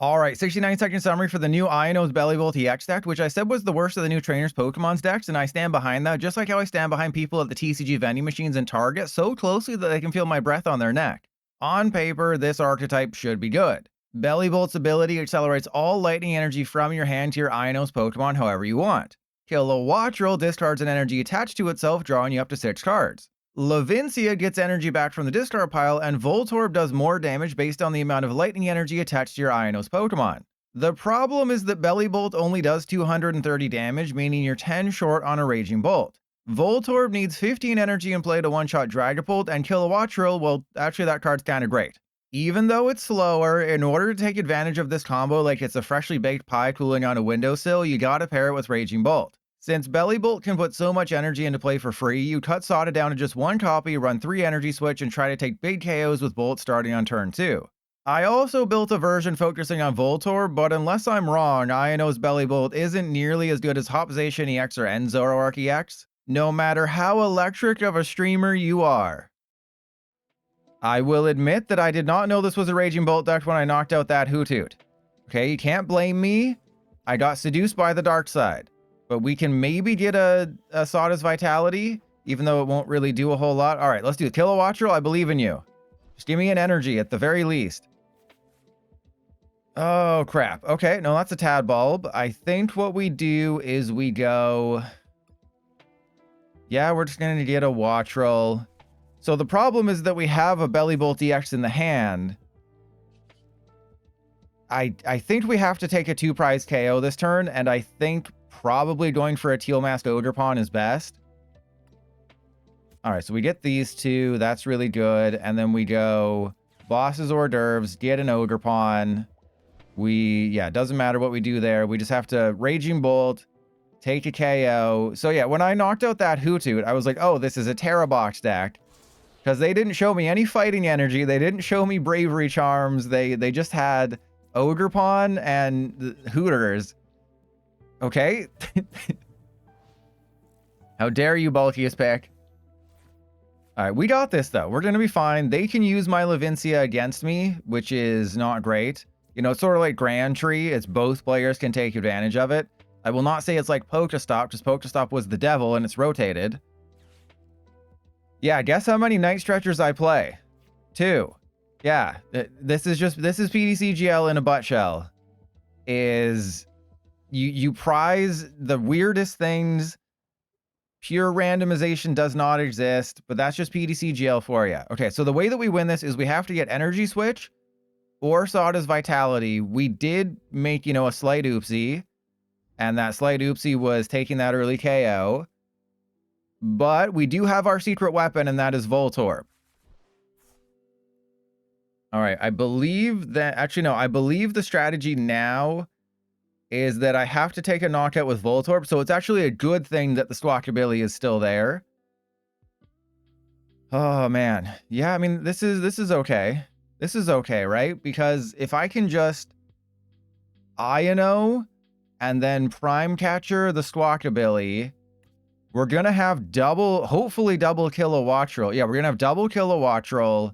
Alright, 69-second summary for the new IONO'S Bellibolt EX deck, which I said was the worst of the new trainers Pokemon's decks, and I stand behind that, just like how I stand behind people at the TCG vending machines and Target so closely that they can feel my breath on their neck. On paper, this archetype should be good. Bellibolt's ability accelerates all lightning energy from your hand to your IONO'S Pokemon however you want. Kilowattrel discards an energy attached to itself, drawing you up to 6 cards. Levincia gets energy back from the discard pile, and Voltorb does more damage based on the amount of lightning energy attached to your IONO'S Pokemon. The problem is that Bellibolt only does 230 damage, meaning you're 10 short on a Raging Bolt. Voltorb needs 15 energy in play to one-shot Dragapult, and Kilowattrel, well, actually that card's kinda great. Even though it's slower, in order to take advantage of this combo like it's a freshly baked pie cooling on a windowsill, you gotta pair it with Raging Bolt. Since Bellibolt can put so much energy into play for free, you cut Sada down to just 1 copy, run 3 Energy Switch, and try to take big KOs with Bolt starting on turn 2. I also built a version focusing on Voltorb, but unless I'm wrong, IONO'S Bellibolt isn't nearly as good as Hop Zacian EX or Zoroark EX, no matter how electric of a streamer you are. I will admit that I did not know this was a Raging Bolt deck when I knocked out that Hoothoot. Okay, you can't blame me. I got seduced by the dark side. But we can maybe get a Sada's Vitality, even though it won't really do a whole lot. All right, let's do it. Kilowattrel, I believe in you. Just give me an energy at the very least. Oh, crap. Okay, no, that's a Tadbulb. I think what we do is we go... Yeah, we're just going to get a Wattrel. So the problem is that we have a Bellibolt EX in the hand. I think we have to take a 2-prize KO this turn, and I think... probably going for a Teal Mask Ogerpon is best. Alright, so we get these two. That's really good. And then we go Boss's Hors d'oeuvres, get an Ogerpon. Yeah, it doesn't matter what we do there. We just have to Raging Bolt, take a KO. So yeah, when I knocked out that Hoothoot, I was like, oh, this is a Tera Box deck. Because they didn't show me any fighting energy. They didn't show me Bravery Charms. They just had Ogerpon and Hooters. Okay. How dare you, bulkiest pick. Alright, we got this, though. We're going to be fine. They can use my Levincia against me, which is not great. You know, it's sort of like Grand Tree. It's both players can take advantage of it. I will not say it's like Pokestop, because Pokestop was the devil, and it's rotated. Yeah, guess how many Night Stretchers I play? 2. Yeah, this is PTCGL in a butt shell. You prize the weirdest things. Pure randomization does not exist, but that's just PTCGL for you. Okay, so the way that we win this is we have to get Energy Switch or Sada's Vitality. We did make, you know, a slight oopsie, and that slight oopsie was taking that early KO. But we do have our secret weapon, and that is Voltorb. All right, I believe that... Actually, no, I believe the strategy now... is that I have to take a knockout with Voltorb, so it's actually a good thing that the Squawkabilly is still there. Oh, man. Yeah, I mean, this is okay. This is okay, right? Because if I can just Iono and then Prime Catcher the Squawkabilly, we're going to have hopefully double Kilowattrel. Yeah, we're going to have double Kilowattrel,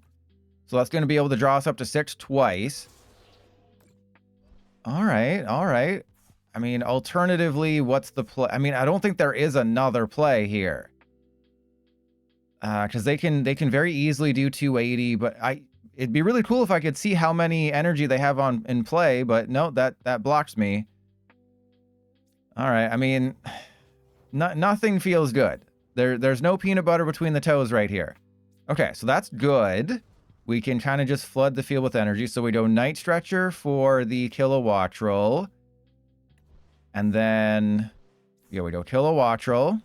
so that's going to be able to draw us up to 6 twice. All right, all right. I mean, alternatively, what's the play? I mean, I don't think there is another play here. Because they can very easily do 280, but it'd be really cool if I could see how many energy they have in play, but no, that blocks me. All right, I mean, nothing feels good. There's no peanut butter between the toes right here. Okay, so that's good. We can kind of just flood the field with energy. So we go Night Stretcher for the Kilowattrel. And then, yeah, we go Kilowattrel.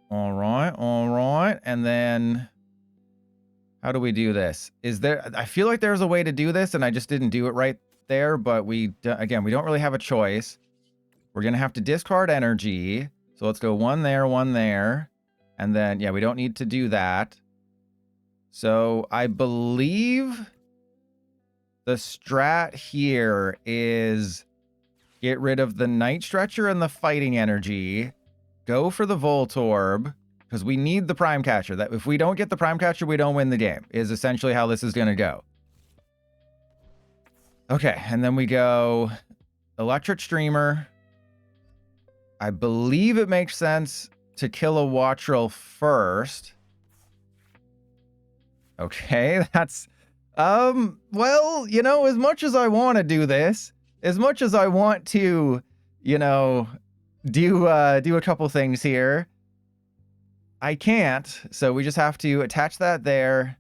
All right. And then, how do we do this? I feel like there's a way to do this, and I just didn't do it right there. But again, we don't really have a choice. We're going to have to discard energy. So let's go 1 there, 1 there. And then, yeah, we don't need to do that. So I believe the strat here is get rid of the Night Stretcher and the fighting energy. Go for the Voltorb, because we need the Prime Catcher. That if we don't get the Prime Catcher, we don't win the game, is essentially how this is going to go. Okay, and then we go Electric Streamer. I believe it makes sense to kill a Wattrel first. Okay, that's... well, you know, as much as I want to do this, as much as I want to, you know, do a couple things here, I can't. So we just have to attach that there.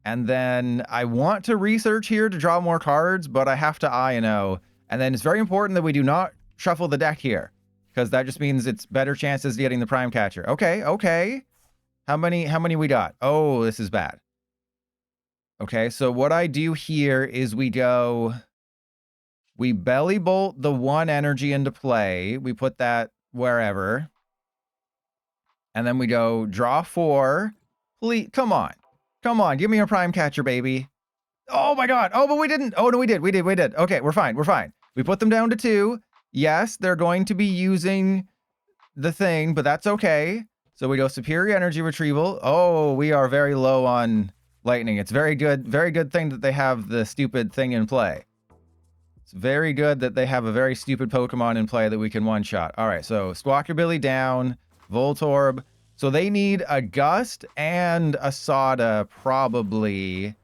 And then I want to research here to draw more cards, but I have to Iono. And then it's very important that we do not shuffle the deck here, because that just means it's better chances of getting the Prime Catcher. Okay, okay. How many we got? Oh, this is bad. Okay, so what I do here is we Bellibolt the 1 energy into play. We put that wherever. And then we go draw 4. Please, come on. Come on, give me a Prime Catcher, baby. Oh my god. Oh, but we didn't. Oh, no, we did. We did. Okay, we're fine. We're fine. We put them down to 2. Yes, they're going to be using the thing, but that's okay. So we go Superior Energy Retrieval. Oh, we are very low on lightning. It's very good thing that they have the stupid thing in play. It's very good that they have a very stupid Pokemon in play that we can one-shot. All right, so Squawkabilly down, Voltorb. So they need a Gust and a Sada, probably.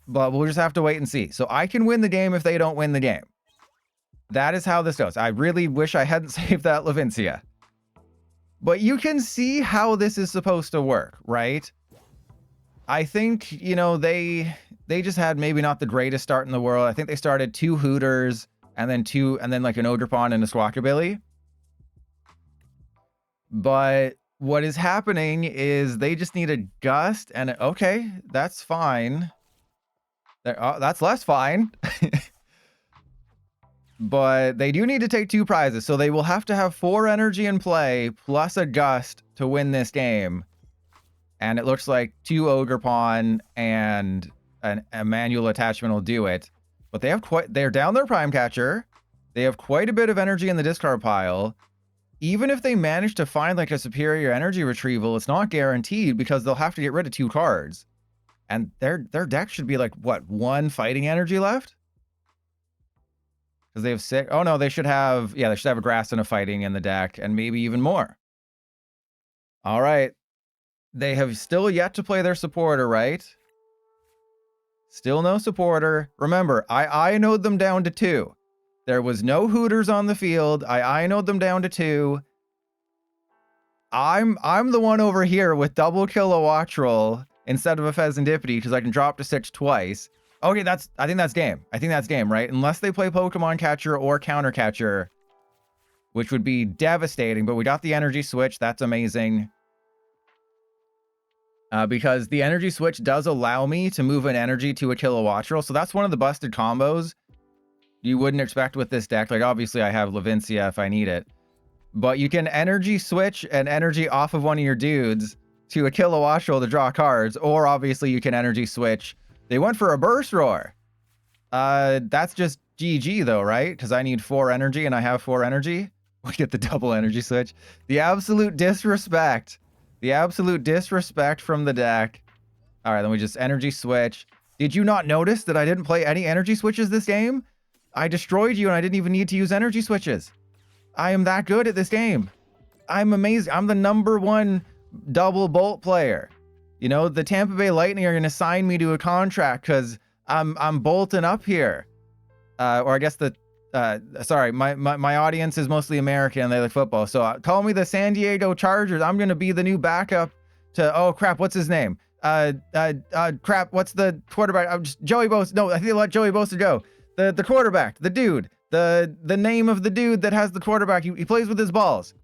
But we'll just have to wait and see. So I can win the game if they don't win the game. That is how this goes. I really wish I hadn't saved that Levincia. But you can see how this is supposed to work, right? I think, you know, they just had maybe not the greatest start in the world. I think they started 2 Hooters and then like an Ogerpon and a Squawkabilly. But what is happening is they just need a Gust and okay, that's fine. That's less fine. But they do need to take 2 prizes, so they will have to have 4 energy in play plus a Gust to win this game. And it looks like 2 Ogerpon and a manual attachment will do it. But they're down their Prime Catcher. They have quite a bit of energy in the discard pile. Even if they manage to find like a Superior Energy Retrieval, it's not guaranteed because they'll have to get rid of 2 cards. And their deck should be like, what, 1 fighting energy left? Because they have 6. Oh no, they should have a grass and a fighting in the deck, and maybe even more. All right. They have still yet to play their supporter, right? Still no supporter. Remember, I Iono'd them down to 2. There was no Hooters on the field. I Iono'd them down to 2. I'm the one over here with double Kilowattrel instead of a Pheasantipity because I can drop to 6 twice. Okay, I think that's game. I think that's game, right? Unless they play Pokemon Catcher or Counter Catcher, which would be devastating. But we got the Energy Switch. That's amazing. Because the Energy Switch does allow me to move an energy to a Kilowattrel. So that's one of the busted combos you wouldn't expect with this deck. Like, obviously, I have Levincia if I need it. But you can Energy Switch an energy off of one of your dudes to a Kilowattrel to draw cards. Or, obviously, you can Energy Switch. They went for a Burst Roar. That's just GG, though, right? Because I need 4 energy, and I have 4 energy. We get the double Energy Switch. The absolute disrespect. The absolute disrespect from the deck. All right, then we just Energy Switch. Did you not notice that I didn't play any Energy Switches this game? I destroyed you, and I didn't even need to use Energy Switches. I am that good at this game. I'm amazing. I'm the #1 double Bolt player. You know, the Tampa Bay Lightning are going to sign me to a contract because I'm bolting up here. Or I guess sorry, my audience is mostly American and they like football. So call me the San Diego Chargers. I'm going to be the new backup to, oh crap, what's his name? Crap, what's the quarterback? I'm just Joey Bosa. No, I think I'll let Joey Bosa go. The quarterback, the dude, the name of the dude that has the quarterback. He plays with his balls.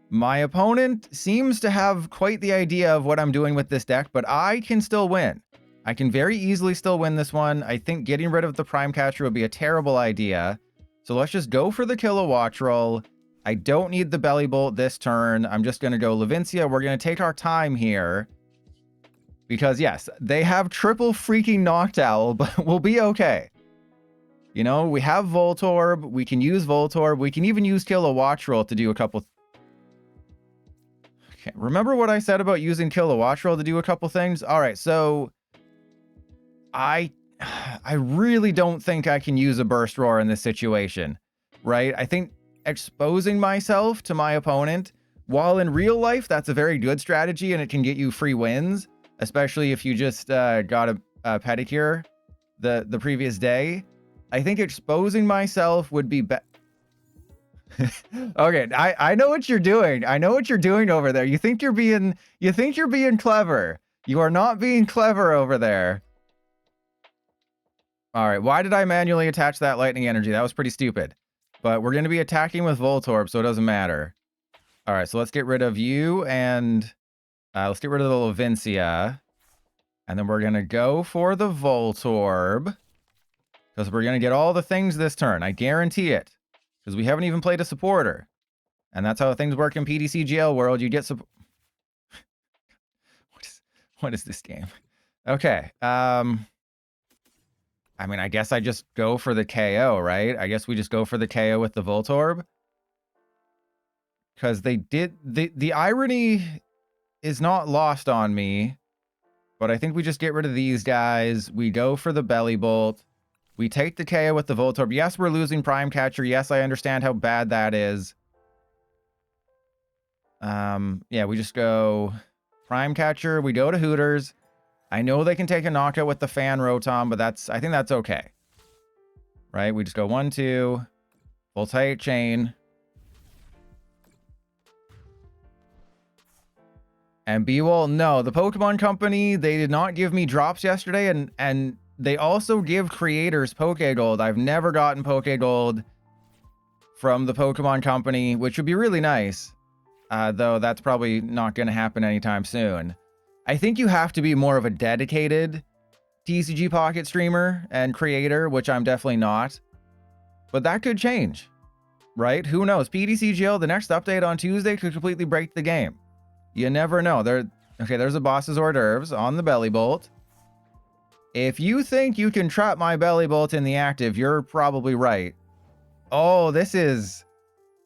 My opponent seems to have quite the idea of what I'm doing with this deck, but I can still win. I can very easily still win this one. I think getting rid of the Prime Catcher would be a terrible idea. So let's just go for the Kilowattrel. I don't need the Bellibolt this turn. I'm just going to go Levincia. We're going to take our time here. Because yes, they have triple freaking Noctowl, but we'll be okay. You know, we have Voltorb. We can use Voltorb. We can even use Kilowattrel to do a couple... Okay, remember what I said about using Kilowattrel to do a couple things? All right, so... I really don't think I can use a Burst Roar in this situation, right? I think exposing myself to my opponent, while in real life, that's a very good strategy and it can get you free wins, especially if you just got a pedicure the previous day. I think exposing myself would be better. Okay, I know what you're doing. I know what you're doing over there. You think you're being clever. You are not being clever over there. All right, why did I manually attach that lightning energy? That was pretty stupid. But we're going to be attacking with Voltorb, so it doesn't matter. All right, so let's get rid of you and let's get rid of the Levincia. And then we're going to go for the Voltorb because we're going to get all the things this turn. I guarantee it. Because we haven't even played a supporter. And that's how things work in PTCGL world. You get support. What is this game? Okay. I mean, I guess I just go for the KO, right? I guess we just go for the KO with the Voltorb. Because they did... The irony is not lost on me. But I think we just get rid of these guys. We go for the Bellibolt. We take the KO with the Voltorb. Yes, we're losing Prime Catcher. Yes, I understand how bad that is. Yeah, we just go Prime Catcher. We go to Hooters. I know they can take a knockout with the Fan Rotom, but I think that's okay. Right? We just go 1, 2. Voltaic Chain. And B-Wall, no. The Pokemon Company, they did not give me drops yesterday, and they also give creators Pokegold. I've never gotten Pokegold from the Pokemon Company, which would be really nice. Though that's probably not going to happen anytime soon. I think you have to be more of a dedicated TCG Pocket streamer and creator, which I'm definitely not. But that could change, right? Who knows? PTCGL, the next update on Tuesday could completely break the game. You never know. There's a Boss's Hors d'oeuvres on the Bellibolt. If you think you can trap my Bellibolt in the active, you're probably right. Oh, this is...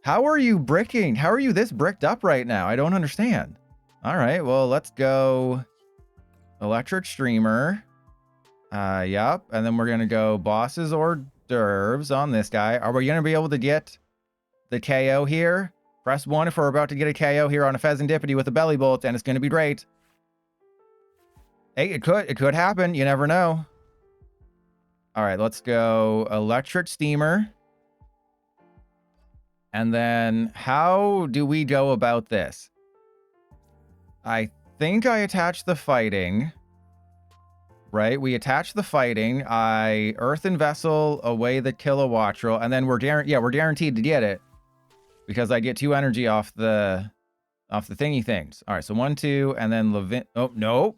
How are you bricking? How are you this bricked up right now? I don't understand. All right, well, let's go Electric Streamer. Yup. And then we're going to go Boss's Hors d'oeuvres on this guy. Are we going to be able to get the KO here? Press 1 if we're about to get a KO here on a Pheasantipity with a Bellibolt, and it's going to be great. Hey, it could happen. You never know. All right, let's go Electric Steamer. And then how do we go about this? I think I attach the fighting. Right? We attach the fighting. I Earthen Vessel away the Kilowattrel, and then we're guaranteed to get it because I get 2 energy off the thingy things. All right, so 1, 2, and then oh no.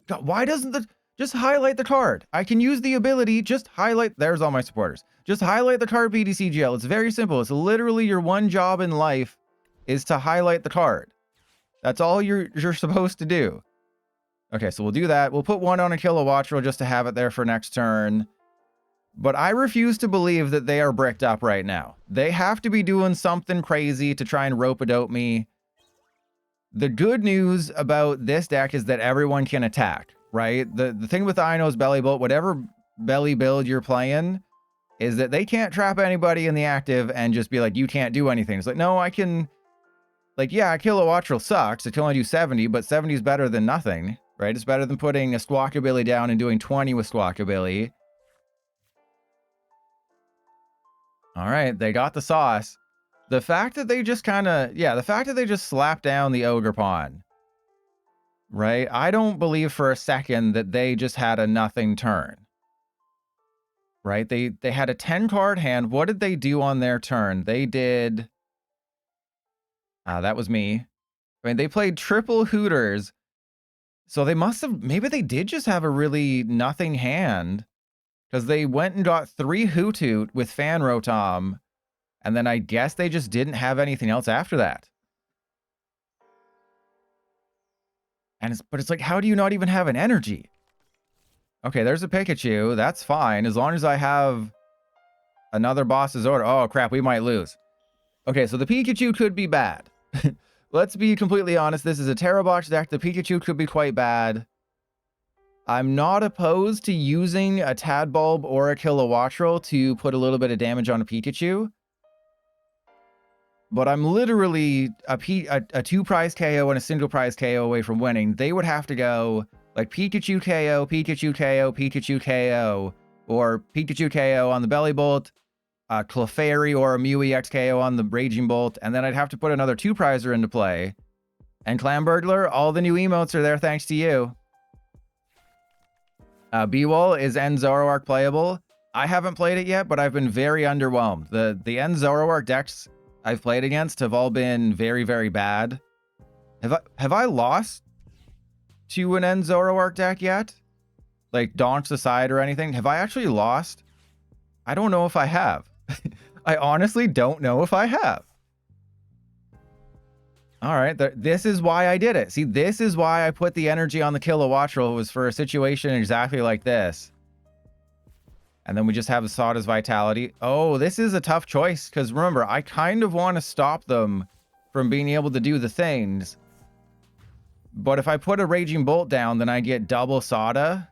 God, why doesn't just highlight the card? I can use the ability, just highlight. There's all my supporters. Just highlight the card PTCGL. It's very simple. It's literally your one job in life is to highlight the card. That's all you're supposed to do. Okay, so we'll do that. We'll put 1 on a Kilowattrel just to have it there for next turn. But I refuse to believe that they are bricked up right now. They have to be doing something crazy to try and rope-a-dope me. The good news about this deck is that everyone can attack, right? The thing with IONO'S Bellibolt, whatever belly build you're playing, is that they can't trap anybody in the active and just be like, you can't do anything. It's like, no, I can... Like, yeah, Kilowattrel sucks. It can only do 70, but 70 is better than nothing, right? It's better than putting a Squawkabilly down and doing 20 with Squawkabilly. All right, they got the sauce. The fact that they just kind of... Yeah, the fact that they just slapped down the Ogerpon, right? I don't believe for a second that they just had a nothing turn. Right? They had a 10-card hand. What did they do on their turn? They did... that was me. I mean, they played triple Hooters. So they must have... Maybe they did just have a really nothing hand. Because they went and got 3 Hoothoot with Fan Rotom. And then I guess they just didn't have anything else after that. But it's like, how do you not even have an energy? Okay, there's a Pikachu. That's fine. As long as I have another boss's order. Oh, crap. We might lose. Okay, so the Pikachu could be bad. Let's be completely honest. This is a Tera Box deck. The Pikachu could be quite bad. I'm not opposed to using a Tadbulb or a Kilowattrel to put a little bit of damage on a Pikachu. But I'm literally a 2-prize KO and a single prize KO away from winning. They would have to go like Pikachu KO, Pikachu KO, Pikachu KO, or Pikachu KO on the Bellibolt, a Clefairy or a Mew EX KO on the Raging Bolt, and then I'd have to put another 2-prizer into play. And Clam Burglar, all the new emotes are there thanks to you. B-Wall, is End Zoroark playable? I haven't played it yet, but I've been very underwhelmed. The End Zoroark decks I've played against have all been very, very bad. Have I lost to an End Zoroark deck yet? Like, Donch aside or anything? Have I actually lost? I don't know if I have. I honestly don't know if I have. All right, this is why I did it. See, this is why I put the energy on the Kilowattrel, was for a situation exactly like this. And then we just have the Sada's Vitality. Oh, this is a tough choice, because remember, I kind of want to stop them from being able to do the things. But if I put a Raging Bolt down, then I get double Sada.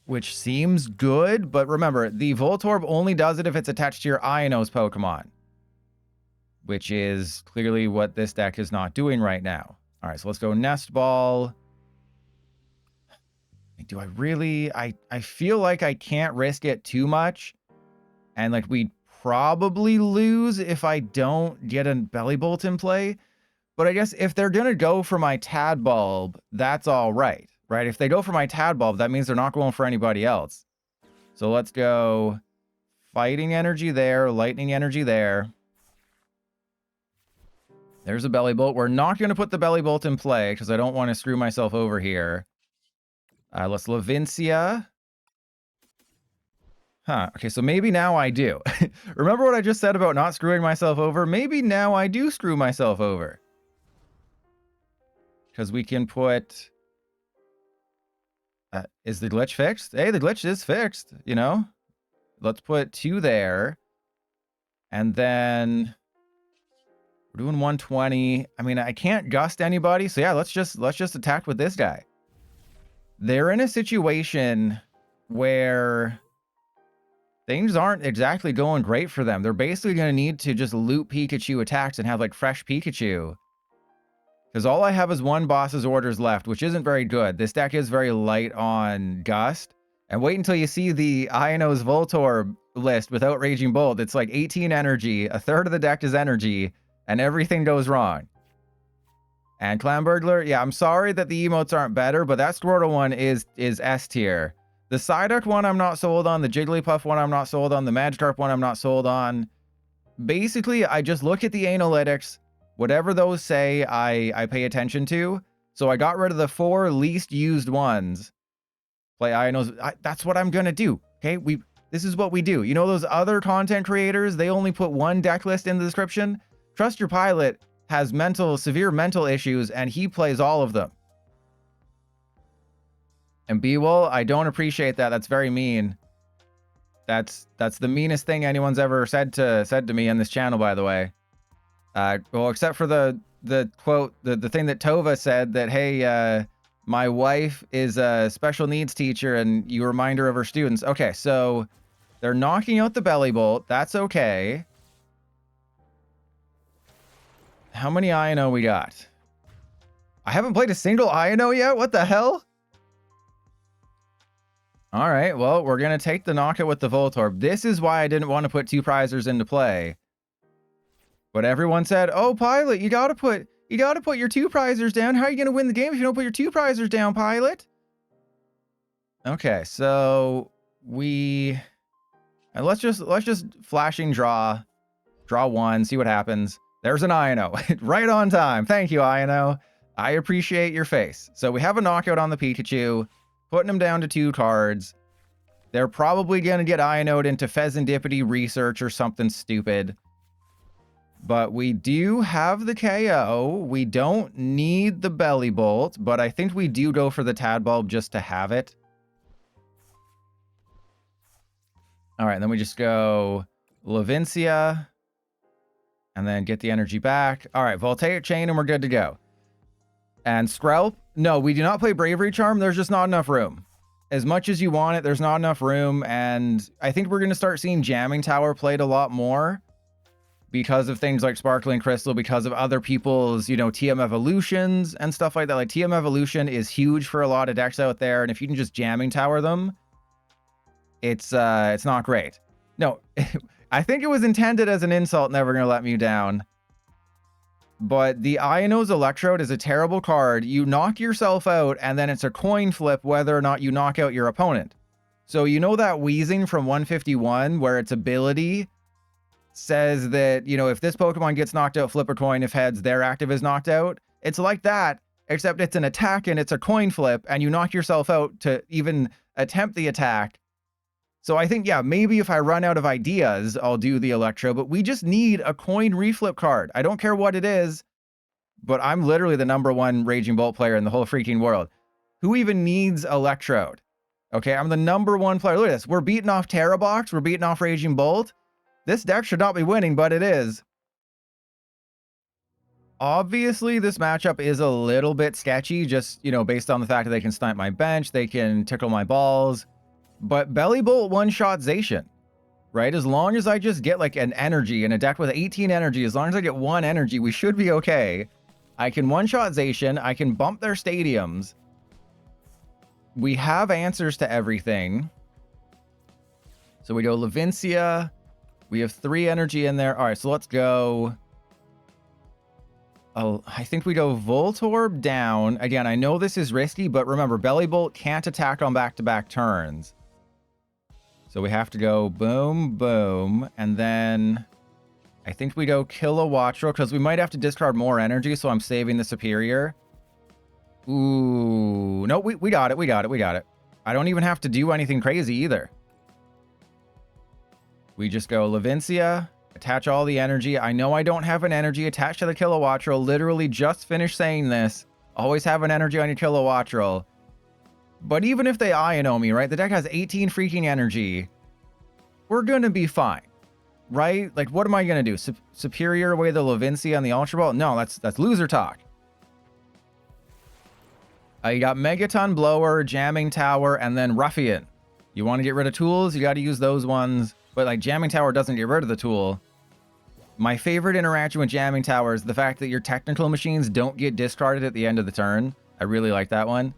Which seems good, but remember, the Voltorb only does it if it's attached to your Iono's Pokemon, which is clearly what this deck is not doing right now. All right, so let's go Nest Ball. Do I really? I feel like I can't risk it too much, and like we'd probably lose if I don't get a Bellibolt in play. But I guess if they're gonna go for my Tadbulb, that's all right. Right? If they go for my Tadbulb, that means they're not going for anybody else. So let's go Fighting Energy there, Lightning Energy there. There's a Bellibolt. We're not going to put the Bellibolt in play because I don't want to screw myself over here. Let's Levincia. Huh. Okay, so maybe now I do. Remember what I just said about not screwing myself over? Maybe now I do screw myself over. Because we can put... is the glitch fixed? Hey, the glitch is fixed, you know? Let's put 2 there. And then we're doing 120. I mean, I can't gust anybody, so yeah, let's just attack with this guy. They're in a situation where things aren't exactly going great for them. They're basically going to need to just loot Pikachu attacks and have like fresh Pikachu. Because all I have is 1 boss's orders left, which isn't very good. This deck is very light on Gust. And wait until you see the IONO'S Voltorb list without Raging Bolt. It's like 18 energy, a third of the deck is energy, and everything goes wrong. And Clam Burglar, yeah, I'm sorry that the emotes aren't better, but that Squirtle one is S tier. The Psyduck one I'm not sold on, the Jigglypuff one I'm not sold on, the Magikarp one I'm not sold on. Basically, I just look at the analytics. Whatever those say, I pay attention to. So I got rid of the 4 least used ones. Play Iono's. That's what I'm going to do. Okay, this is what we do. You know those other content creators? They only put 1 deck list in the description. Trust Your Pilot has severe mental issues, and he plays all of them. And B-Wool, I don't appreciate that. That's very mean. That's the meanest thing anyone's ever said to me on this channel, by the way. Well, except for the quote, the thing that Tova said that, hey, my wife is a special needs teacher and you remind her of her students. Okay, so they're knocking out the Bellibolt. That's okay. How many Iono we got? I haven't played a single Iono yet? What the hell? All right, well, we're going to take the knockout with the Voltorb. This is why I didn't want to put 2 prizers into play. But everyone said, "Oh, Pilot, you gotta put your 2 prizers down. How are you gonna win the game if you don't put your 2 prizers down, Pilot?" Okay, so let's just flashing draw 1, see what happens. There's an Iono, right on time. Thank you, Iono. I appreciate your face. So we have a knockout on the Pikachu, putting him down to 2 cards. They're probably gonna get Iono'd into Pheasantipity Research or something stupid. But we do have the KO. We don't need the Bellibolt, but I think we do go for the Tadbulb just to have it. All right, then we just go Levincia, and then get the energy back. All right, Voltaic Chain, and we're good to go. And Skrelp, no, we do not play Bravery Charm. There's just not enough room. As much as you want it, there's not enough room. And I think we're going to start seeing Jamming Tower played a lot more because of things like Sparkling Crystal, because of other people's, you know, TM Evolutions and stuff like that. Like TM Evolution is huge for a lot of decks out there. And if you can just Jamming Tower them, it's not great. No, I think it was intended as an insult, never going to let me down. But the Iono's Electrode is a terrible card. You knock yourself out, and then it's a coin flip whether or not you knock out your opponent. So you know that wheezing from 151, where its ability says that, you know, if this Pokemon gets knocked out, flip a coin. If heads, their active is knocked out. It's like that, except it's an attack and it's a coin flip, and you knock yourself out to even attempt the attack. So I think, yeah, maybe if I run out of ideas, I'll do the Electro, but we just need a coin reflip card. I don't care what it is, but I'm literally the #1 Raging Bolt player in the whole freaking world. Who even needs Electrode? Okay, I'm the #1 player. Look at this. We're beating off Tera Box. We're beating off Raging Bolt. This deck should not be winning, but it is. Obviously, this matchup is a little bit sketchy, just, you know, based on the fact that they can snipe my bench, they can tickle my balls. But Bellibolt one-shot Zacian, right? As long as I just get like an energy in a deck with 18 energy, as long as I get 1 energy, we should be okay. I can one-shot Zacian. I can bump their stadiums. We have answers to everything. So we go Levincia. We have 3 energy in there. All right, so let's go. Oh, I think we go Voltorb down. Again, I know this is risky, but remember, Bellibolt can't attack on back-to-back turns. So we have to go boom, boom, and then I think we go Kilowattrel because we might have to discard more energy, so I'm saving the Superior. Ooh, no, we got it, we got it, we got it. I don't even have to do anything crazy either. We just go Levincia, attach all the energy. I know I don't have an energy attached to the Kilowattrel. Literally just finished saying this. Always have an energy on your Kilowattrel. But even if they Iono me, right? The deck has 18 freaking energy. We're going to be fine, right? Like, what am I going to do? Superior away the Levincia and the Ultra Ball? No, that's loser talk. You got Megaton Blower, Jamming Tower, and then Ruffian. You want to get rid of tools? You got to use those ones. But, like, Jamming Tower doesn't get rid of the tool. My favorite interaction with Jamming Tower is the fact that your technical machines don't get discarded at the end of the turn. I really like that one.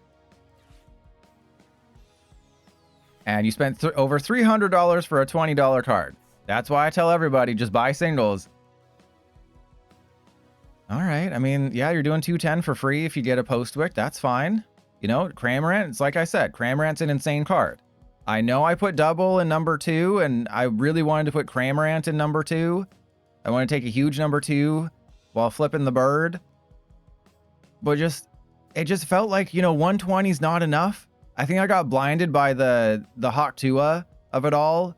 And you spent over $300 for a $20 card. That's why I tell everybody, just buy singles. All right. I mean, yeah, you're doing 210 for free if you get a Postwick. That's fine. You know, Cramorant, it's like I said, Cramorant's an insane card. I know I put double in #2, and I really wanted to put Cramorant in #2. I want to take a huge #2 while flipping the bird. But it just felt like, you know, 120 is not enough. I think I got blinded by the Hawk Tua of it all.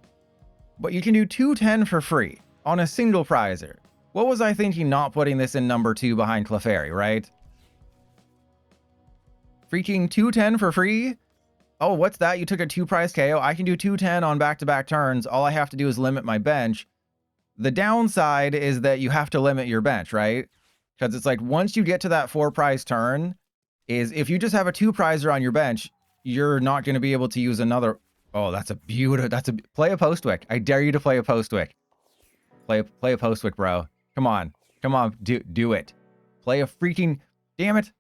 But you can do 210 for free on a single prizer. What was I thinking not putting this in #2 behind Clefairy, right? Freaking 210 for free? Oh, what's that? You took a 2-prize KO? I can do 210 on back-to-back turns. All I have to do is limit my bench. The downside is that you have to limit your bench, right? Because it's like once you get to that 4-prize turn, is if you just have a 2-prizer on your bench, you're not going to be able to use another. Oh, that's a beautiful. Play a Postwick. I dare you to play a Postwick. Play a Postwick, bro. Come on, do it. Play a freaking. Damn it.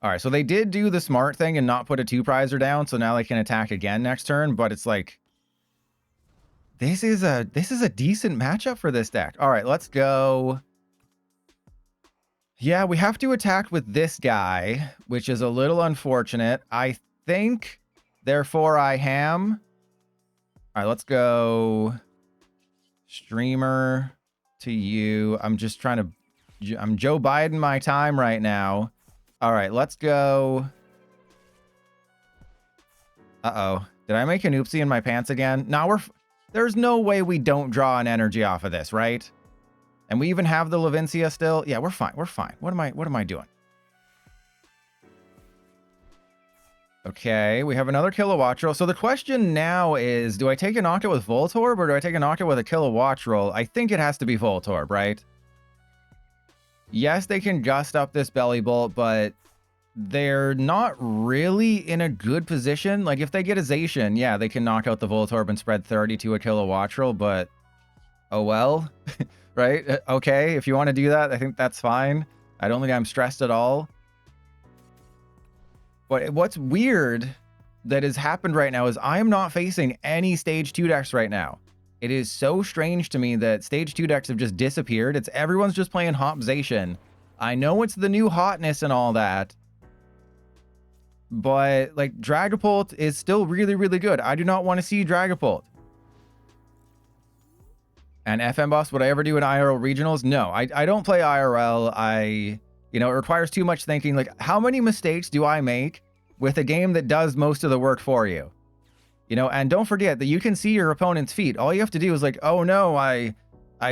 All right, so they did do the smart thing and not put a 2-prizer down, so now they can attack again next turn. But it's like this is a decent matchup for this deck. All right, let's go. Yeah, we have to attack with this guy, which is a little unfortunate. I think, therefore, I ham. All right, let's go Streamer to you. I'm just trying to... I'm Joe Biden my time right now. All right, let's go. Uh-oh. Did I make an oopsie in my pants again? No, there's no way we don't draw an energy off of this, right? And we even have the Levincia still. Yeah, we're fine. We're fine. What am I doing? Okay, we have another Kilowattrel. So the question now is, do I take a knockout with Voltorb or do I take a knockout with a Kilowattrel? I think it has to be Voltorb, right? Yes, they can gust up this Bellibolt, but they're not really in a good position. Like, if they get a Zacian, yeah, they can knock out the Voltorb and spread 30 to a Kilowattrel, but oh well, right? Okay, if you want to do that, I think that's fine. I don't think I'm stressed at all. But what's weird that has happened right now is I am not facing any Stage 2 decks right now. It is so strange to me that Stage 2 decks have just disappeared. It's everyone's just playing Hop Zacian. I know it's the new hotness and all that, but like Dragapult is still really, really good. I do not want to see Dragapult. And FM Boss, would I ever do an IRL regionals? No, I don't play IRL. You know, it requires too much thinking. Like, how many mistakes do I make with a game that does most of the work for you? You know, and don't forget that you can see your opponent's feet. All you have to do is like, oh no, I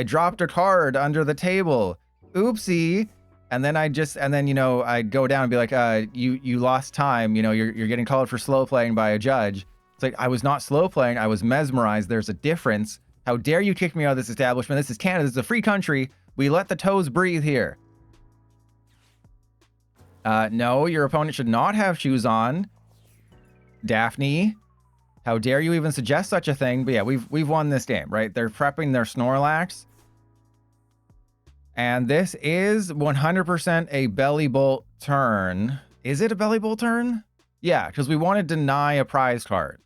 dropped a card under the table. Oopsie. And then you know, I'd go down and be like, you lost time. You know, you're getting called for slow playing by a judge. It's like, I was not slow playing. I was mesmerized. There's a difference. How dare you kick me out of this establishment? This is Canada. This is a free country. We let the toes breathe here. No, your opponent should not have shoes on. Daphne, how dare you even suggest such a thing? But yeah, we've won this game, right? They're prepping their Snorlax. And this is 100% a Bellibolt turn. Is it a Bellibolt turn? Yeah, because we want to deny a prize card.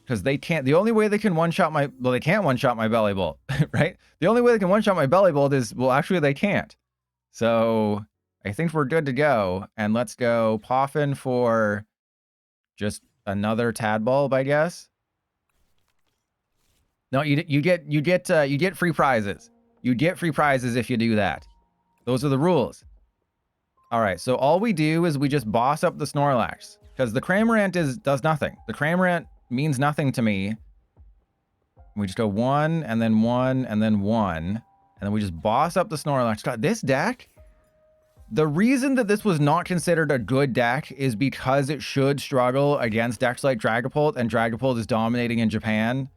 Because they can't, the only way they can one-shot my, well, they can't one-shot my Bellibolt, right? The only way they can one-shot my Bellibolt is, well, actually they can't. So I think we're good to go. And let's go Poffin for just another Tadbulb, I guess. No, you get free prizes. You get free prizes if you do that. Those are the rules. All right, so all we do is we just boss up the Snorlax, because the Cramorant does nothing. The Cramorant means nothing to me. We just go 1 and then 1 and then 1, and then we just boss up the Snorlax. God, this deck, the reason that this was not considered a good deck is because it should struggle against decks like Dragapult, and Dragapult is dominating in Japan.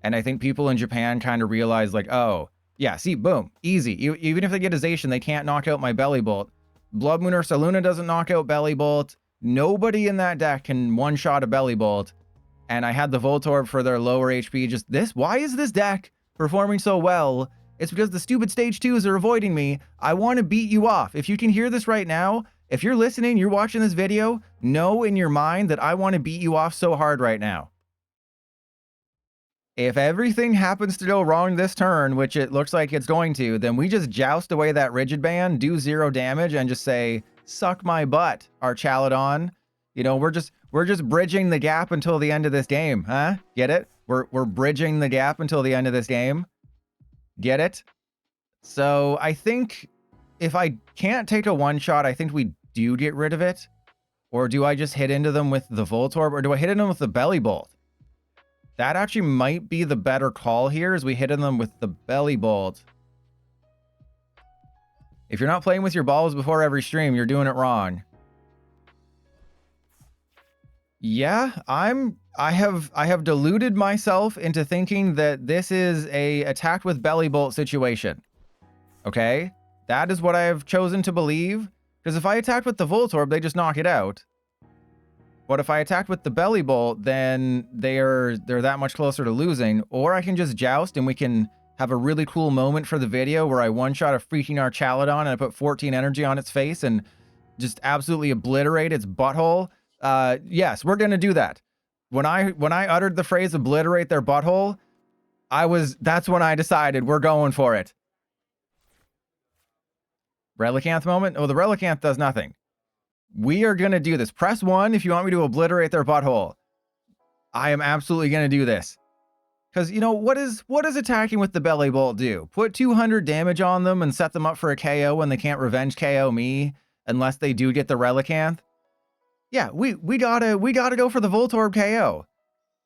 And I think people in Japan kind of realize, like, oh, yeah, see, boom, easy. Even if they get a Zacian, they can't knock out my Bellibolt. Blood Moon or Saluna doesn't knock out Bellibolt. Nobody in that deck can one-shot a Bellibolt. And I had the Voltorb for their lower HP. Just this, why is this deck performing so well? It's because the stupid stage 2s are avoiding me. I want to beat you off. If you can hear this right now, if you're listening, you're watching this video, know in your mind that I want to beat you off so hard right now. If everything happens to go wrong this turn, which it looks like it's going to, then we just joust away that Rigid Band, do 0 damage, and just say, suck my butt, Archaludon. You know, we're just bridging the gap until the end of this game, huh? Get it? We're bridging the gap until the end of this game. Get it? So I think if I can't take a one-shot, I think we do get rid of it. Or do I just hit into them with the Voltorb? Or do I hit into them with the Bellibolt? That actually might be the better call here, as we hit in them with the Bellibolt. If you're not playing with your balls before every stream, you're doing it wrong. Yeah, I have deluded myself into thinking that this is a attack with Bellibolt situation. Okay? That is what I have chosen to believe. Because if I attack with the Voltorb, they just knock it out. But if I attack with the Bellibolt, then they're that much closer to losing. Or I can just joust and we can have a really cool moment for the video where I one-shot a freaking Archaludon and I put 14 energy on its face and just absolutely obliterate its butthole. Yes, we're gonna do that. When I uttered the phrase obliterate their butthole, that's when I decided we're going for it. Relicanth moment? Oh, the Relicanth does nothing. We are going to do this. Press 1 if you want me to obliterate their butthole. I am absolutely going to do this. Because, you know, what does attacking with the Bellibolt do? Put 200 damage on them and set them up for a KO when they can't revenge KO me unless they do get the Relicanth? Yeah, we gotta go for the Voltorb KO.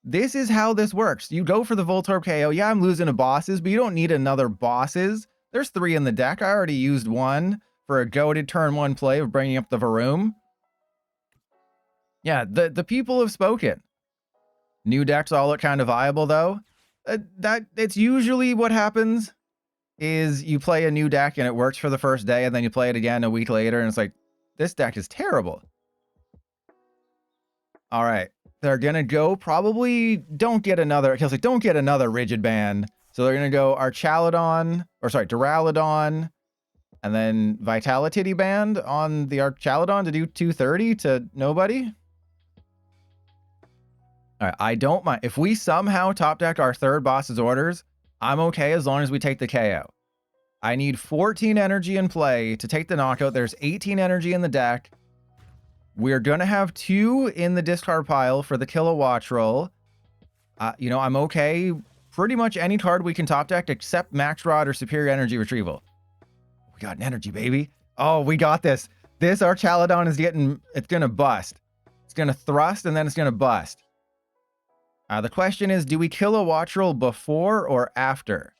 This is how this works. You go for the Voltorb KO. Yeah, I'm losing to bosses, but you don't need another bosses. There's 3 in the deck. I already used 1 for a goated turn 1 play of bringing up the Varoom. Yeah, the people have spoken. New decks all look kind of viable, though. It's usually what happens. is you play a new deck and it works for the first day, and then you play it again a week later, and it's like, this deck is terrible. All right. They're going to go probably don't get another Rigid Band. So they're going to go Duraludon, and then Vitality Band on the Archaludon to do 230 to nobody. All right, I don't mind. If we somehow top deck our third boss's orders, I'm okay as long as we take the KO. I need 14 energy in play to take the knockout. There's 18 energy in the deck. We're going to have 2 in the discard pile for the Kilowattrel. You know, I'm okay. Pretty much any card we can top deck except Max Rod or Superior Energy Retrieval. We got an energy, baby. Oh, we got this. This Archaludon is it's going to bust. It's going to thrust and then it's going to bust. The question is, do we Kilowattrel before or after?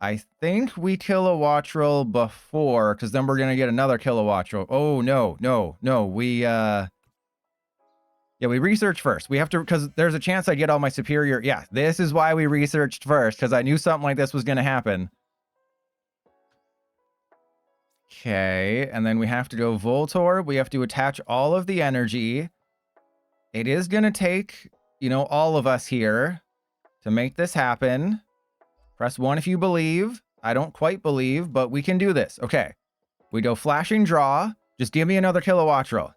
I think we Kilowattrel before, because then we're going to get another Kilowattrel. Oh, no. We research first. We have to, because there's a chance I get all my superior. Yeah, this is why we researched first, because I knew something like this was going to happen. Okay, and then we have to go Voltorb. We have to attach all of the energy. It is going to take, you know, all of us here to make this happen. Press 1 if you believe. I don't quite believe, but we can do this. Okay. We go Flashing Draw. Just give me another Kilowattrel.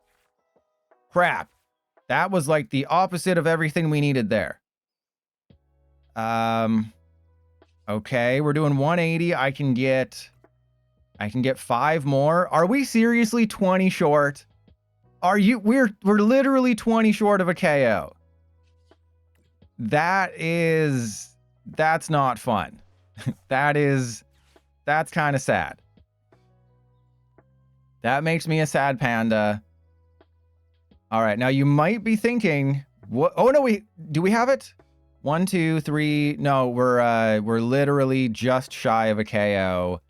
Crap. That was like the opposite of everything we needed there. Okay, we're doing 180. I can get 5 more. Are we seriously 20 short? We're literally 20 short of a KO. That's not fun. That's kind of sad. That makes me a sad panda. All right, now you might be thinking, what? Oh no, do we have it? 1, 2, 3. No, we're literally just shy of a KO.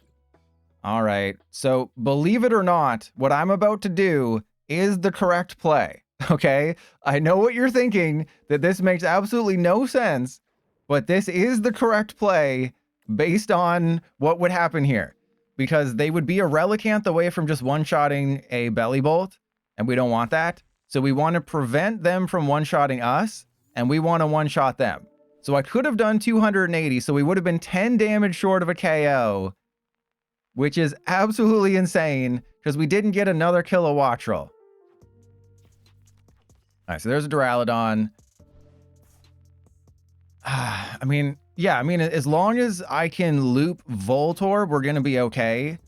All right. So, believe it or not, what I'm about to do is the correct play. Okay? I know what you're thinking, that this makes absolutely no sense. But this is the correct play based on what would happen here. Because they would be a Relicanth away from just one-shotting a Bellibolt, and we don't want that. So we want to prevent them from one-shotting us, and we want to one-shot them. So I could have done 280, so we would have been 10 damage short of a KO, which is absolutely insane, because we didn't get another Kilowattrel. All right, so there's a Duraludon. I mean, as long as I can loop Voltorb, we're going to be okay.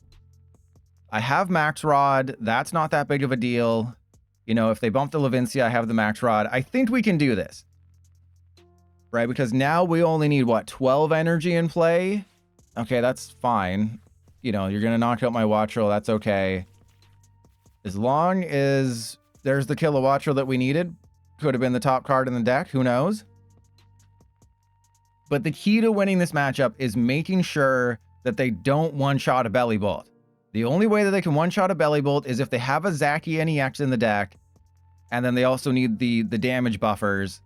I have Max Rod. That's not that big of a deal. You know, if they bump the Levincia, I have the Max Rod. I think we can do this. Right? Because now we only need, what, 12 energy in play? Okay, that's fine. You know, you're going to knock out my Wattrel. That's okay. As long as there's the Kilowattrel that we needed. Could have been the top card in the deck. Who knows? But the key to winning this matchup is making sure that they don't one-shot a Bellibolt. The only way that they can one-shot a Bellibolt is if they have a Zacian EX in the deck, and then they also need the damage buffers.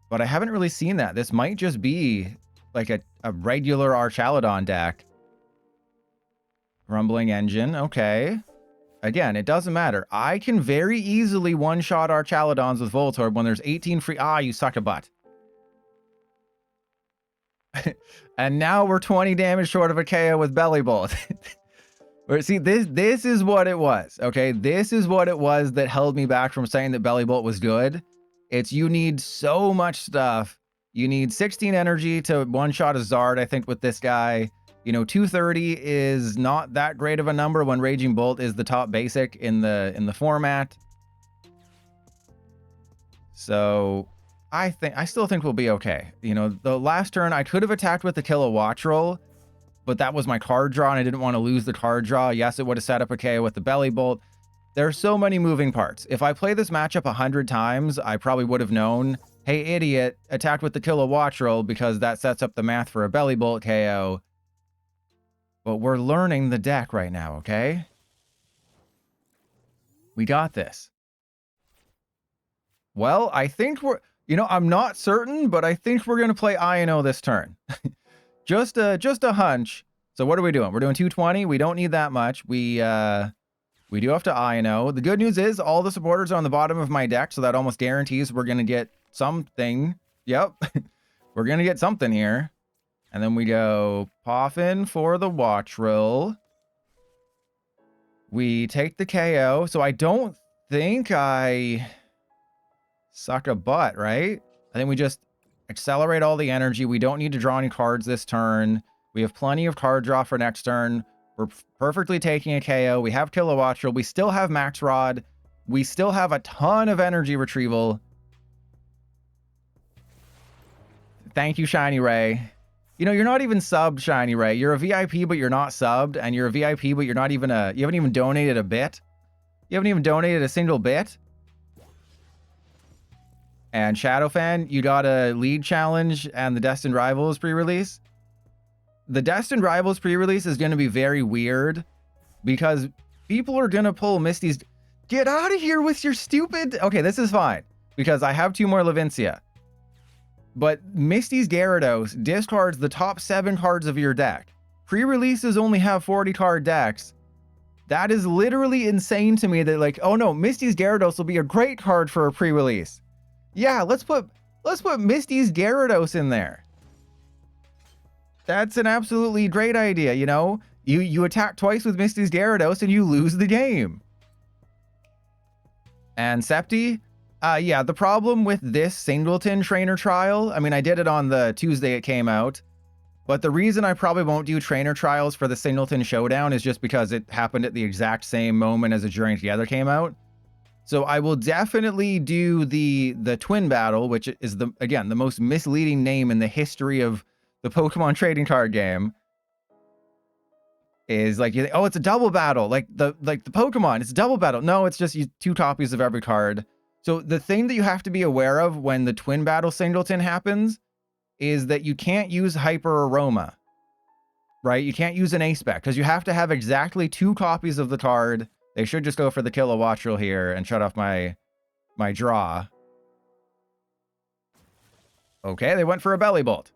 But I haven't really seen that. This might just be like a regular Archaludon deck. Rumbling Engine, okay. Again, it doesn't matter. I can very easily one-shot Archaludons with Voltorb when there's 18 free... Ah, you suck a butt. And now we're 20 damage short of a KO with Bellibolt. See, this is what it was, okay? This is what it was that held me back from saying that Bellibolt was good. It's you need so much stuff. You need 16 energy to one-shot a Zard, I think, with this guy. You know, 230 is not that great of a number when Raging Bolt is the top basic in the format. So... I still think we'll be okay. You know, the last turn I could have attacked with the Kilowattrel, but that was my card draw and I didn't want to lose the card draw. Yes, it would have set up a KO with the Bellibolt. There are so many moving parts. If I play this matchup 100 times, I probably would have known, hey, idiot, attacked with the Kilowattrel because that sets up the math for a Bellibolt KO. But we're learning the deck right now, okay? We got this. Well, I think we're... You know, I'm not certain, but I think we're going to play Iono this turn. Just a hunch. So what are we doing? We're doing 220. We don't need that much. We do have to Iono. The good news is all the supporters are on the bottom of my deck, so that almost guarantees we're gonna get something. Yep. We're gonna get something here. And then we go Poffin for the Wattrel. We take the KO. So I don't think I suck a butt, right? I think we just accelerate all the energy. We don't need to draw any cards this turn. We have plenty of card draw for next turn. We're perfectly taking a KO. We have Kilowattrel. We still have Max Rod. We still have a ton of energy retrieval. Thank you, Shiny Ray. You know, you're not even subbed, Shiny Ray. You're a VIP, but you're not subbed. And you're a VIP, but you're not even a... You haven't even donated a bit. You haven't even donated a single bit. And Shadowfan, you got a lead challenge and the Destined Rivals pre-release. The Destined Rivals pre-release is going to be very weird because people are going to pull Misty's... Get out of here with your stupid... Okay, this is fine because I have 2 more Levincia. But Misty's Gyarados discards the top 7 cards of your deck. Pre-releases only have 40 card decks. That is literally insane to me that like, oh no, Misty's Gyarados will be a great card for a pre-release. Yeah, let's put Misty's Gyarados in there. That's an absolutely great idea, you know? You attack twice with Misty's Gyarados and you lose the game. And Septi, yeah, the problem with this Singleton trainer trial, I mean, I did it on the Tuesday it came out, but the reason I probably won't do trainer trials for the Singleton Showdown is just because it happened at the exact same moment as a Journey Together came out. So I will definitely do the Twin Battle, which is, again, the most misleading name in the history of the Pokemon trading card game. Is like, oh, it's a double battle, like the Pokemon, it's a double battle. No, it's just 2 copies of every card. So the thing that you have to be aware of when the Twin Battle Singleton happens is that you can't use Hyper Aroma, right? You can't use an A-Spec because you have to have exactly 2 copies of the card. They should just go for the Kilowattrel here and shut off my draw. Okay, they went for a Bellibolt.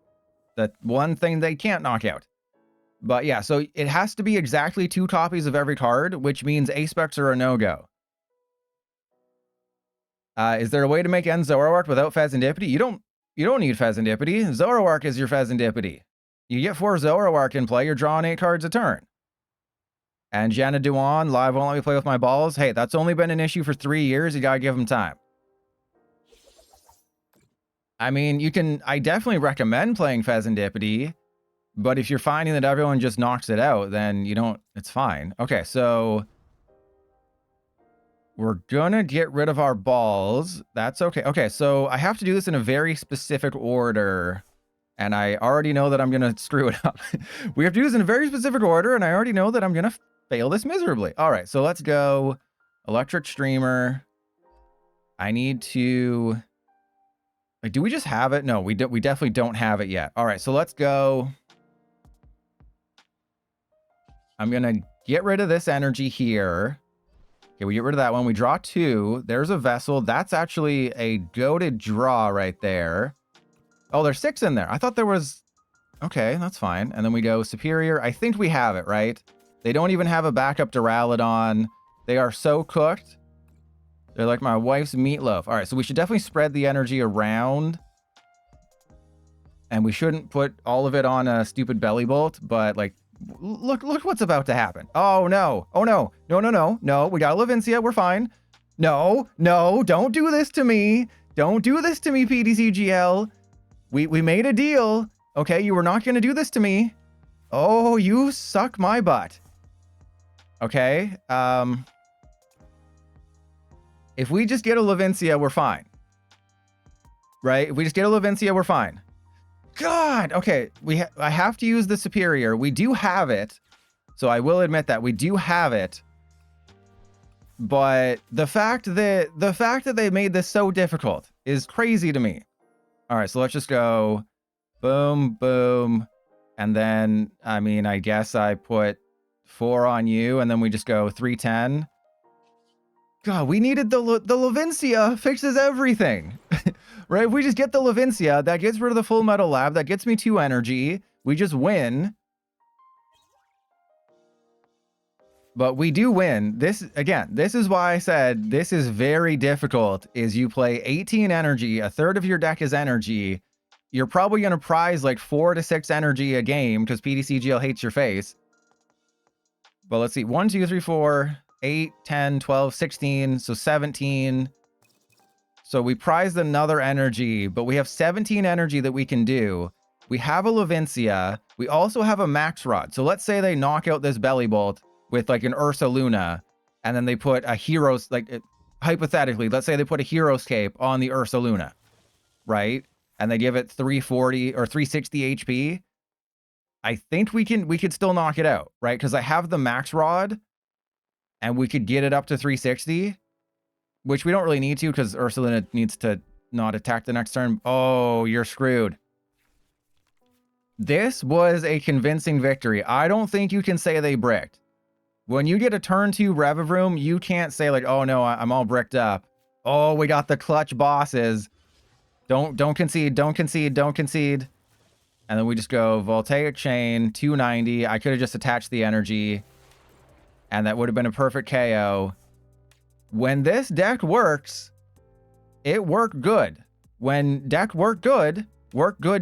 That one thing they can't knock out. But yeah, so it has to be exactly 2 copies of every card, which means A-Specs are a no-go. Is there a way to make end Zoroark without Fezandipity? You don't need Fezandipity. Zoroark is your Fezandipity. You get 4 Zoroark in play, you're drawing 8 cards a turn. And Jenna Duan, live won't let me play with my balls. Hey, that's only been an issue for 3 years. You gotta give them time. I mean, I definitely recommend playing Fezandipity, but if you're finding that everyone just knocks it out, then it's fine. Okay, so we're gonna get rid of our balls. That's okay. Okay, so I have to do this in a very specific order, and I already know that I'm gonna screw it up. We have to do this in a very specific order, and I already know that I'm gonna fail this miserably. All right, so let's go Electric Streamer. I need to... Like, do we just have it? No, we definitely don't have it yet. All right, so let's go. I'm going to get rid of this energy here. Okay, we get rid of that one. We draw 2. There's a Vessel. That's actually a goated draw right there. Oh, there's 6 in there. I thought there was... Okay, that's fine. And then we go Superior. I think we have it, right? They don't even have a backup Duraludon. They are so cooked. They're like my wife's meatloaf. All right, so we should definitely spread the energy around. And we shouldn't put all of it on a stupid Bellibolt, but like, look what's about to happen. Oh no, oh no, no, we got Levincia, we're fine. No, don't do this to me. Don't do this to me, PDCGL. We made a deal. Okay, you were not gonna do this to me. Oh, you suck my butt. Okay, if we just get a Levincia, we're fine. Right? If we just get a Levincia, we're fine. God! Okay, I have to use the Superior. We do have it. So I will admit that. We do have it. But the fact that they made this so difficult is crazy to me. Alright, so let's just go boom, boom. And then, I mean, I guess I put 4 on you, and then we just go 310. God, we needed the Levincia fixes everything, right? If we just get the Levincia, that gets rid of the Full Metal Lab, that gets me 2 energy. We just win. But we do win. This, again, this is why I said this is very difficult, is you play 18 energy, a third of your deck is energy. You're probably going to prize like 4 to 6 energy a game because PTCGL hates your face. But let's see, 1, 2, 3, 4, 8, 10, 12, 16, so 17. So we prized another energy, but we have 17 energy that we can do. We have a Levincia. We also have a Max Rod. So let's say they knock out this Bellibolt with like an Ursaluna, and then they put a Hero's, like, hypothetically, let's say they put a Hero's Cape on the Ursaluna, right? And they give it 340 or 360 HP. I think we could still knock it out, right? Because I have the Max Rod, and we could get it up to 360, which we don't really need to because Ursaluna needs to not attack the next turn. Oh, you're screwed. This was a convincing victory. I don't think you can say they bricked. When you get a turn 2 Revavroom, you can't say like, oh no, I'm all bricked up. Oh, we got the clutch bosses. Don't concede, don't concede, don't concede. And then we just go Voltaic Chain, 290. I could have just attached the energy, and that would have been a perfect KO. When this deck works, it worked good. When deck work good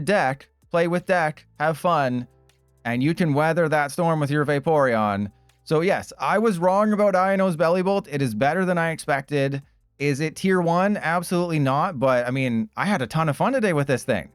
deck, play with deck, have fun, and you can weather that storm with your Vaporeon. So yes, I was wrong about IONO'S Bellibolt. It is better than I expected. Is it tier 1? Absolutely not. But I mean, I had a ton of fun today with this thing.